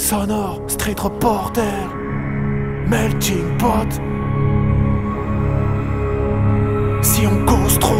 Sonore, street reporter, melting pot. Si on cause trop,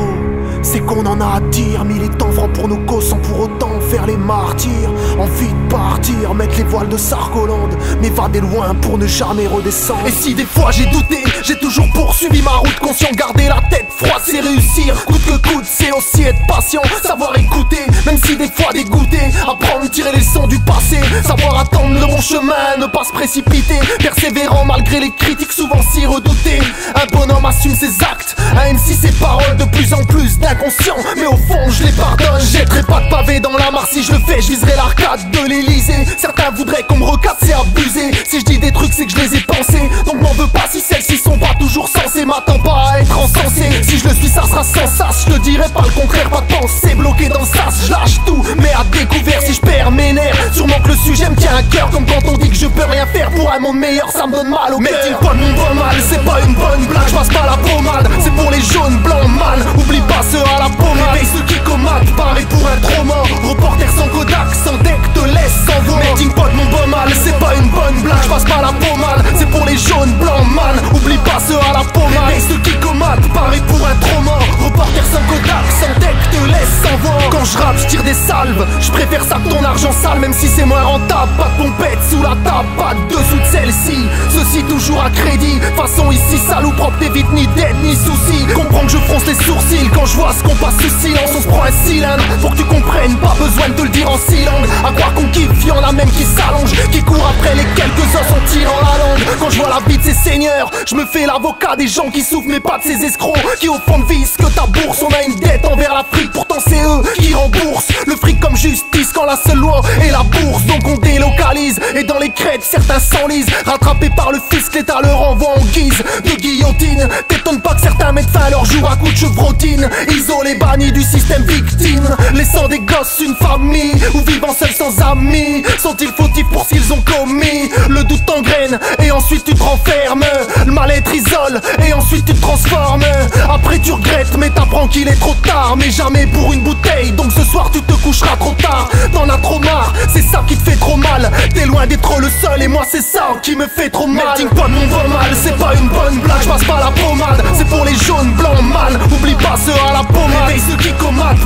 c'est qu'on en a à dire. Militants francs pour nos causes sans pour autant faire les martyrs. Envie de partir, mettre les voiles de Sarkolande, m'évader loin pour ne jamais redescendre. Et si des fois j'ai douté, j'ai toujours poursuivi ma route. Conscient, garder la tête froide, c'est réussir. Coûte que coûte, c'est aussi être patient, savoir écouter, même si des fois dégoûté. Apprendre, tirer les leçons du passé, savoir attendre le bon chemin, ne pas se précipiter. Persévérant malgré les critiques souvent si redoutées. Un bonhomme assume ses actes, un MC ses paroles, de plus en plus d'inconscient, mais au fond je les pardonne. Jetterai pas de pavé dans la mare, si je le fais je viserai l'arcade de l'Elysée. Certains voudraient qu'on me recasse, c'est abusé. Si je dis des trucs c'est que je les ai pensés, donc m'en veux pas si celles-ci sont pas toujours censées. M'attends pas à être encensé, si je le suis ça sera sans sas. Je te dirai pas le contraire, pas de pensée bloqué dans le sas. Je lâche tout, mais à découvert si je perds mes nerfs. Sûrement que le sujet me tient à cœur, comme quand on dit que je peux rien faire pour un monde meilleur, ça me donne mal au cœur. Mais dis pas mon bon mal, c'est pas une bonne blague, je passe pas la pommade. C'est pour les jaunes, blancs, mal, oublie pas ceux à la pommade. Réveille ceux qui combattent, pareil pour un trauma. Reporter sans Kodak, sans deck, te laisse sans voix. Melting pot mon bon mal, c'est pas une bonne blague, je passe pas la pommade. C'est pour les jaunes, blancs, mal, oublie pas ceux à la pommade. Réveille ceux qui combattent, pareil pour un trauma. Reporter sans Kodak, sans deck, te laisse sans voix. Quand je rappe, je tire des salves, je préfère ça que ton argent sale, même si c'est moins rentable. Pas de pompette sous la table, pas de dessous de celle-ci. Ceci toujours à crédit, façon ici sale ou propre, t'évites ni dette ni soucis. Comprends que je fronce les sourcils quand je vois ce qu'on passe sous silence. On se prend un cylindre pour que tu comprennes, pas besoin de te le dire en six langues. À croire qu'on kiffe, y'en a même qui s'allonge, qui court après les quelques os en tirant la langue. Quand je vois la vie de ces seigneurs, je me fais l'avocat des gens qui souffrent, mais pas de ces escrocs qui au fond visent que ta bourse. On a une dette envers l'Afrique, pourtant c'est eux qui remboursent le fric comme justice quand la seule loi est la bourse. Donc on délocalise et dans les crêtes certains s'enlisent. Rattrapés par le fisc, l'État leur envoie en guise de guillotine. T'étonne pas que certains mettent fin à leur jour à coups de chevrotine. Isolés, bannis du système victime, laissant des gosses une famille ou vivant seuls sans amis. Sont-ils fautifs pour ce qu'ils ont commis? Le doute t'engraine et ensuite tu te renfermes. Le mal-être isole et ensuite tu te transformes. Après tu regrettes mais t'apprends qu'il est trop tard. Mais jamais pour une bouteille, donc ce soir tu te coucheras trop tard. T'en as trop marre, c'est ça qui te fait trop mal. T'es loin d'être le seul et moi c'est ça qui me fait trop mal. Melting pot mon bon mal, c'est pas une bonne blague, je passe pas la pommade. C'est pour les jaunes, blancs, mal, oublie pas ceux à la pommade. Réveille ceux qui combattent,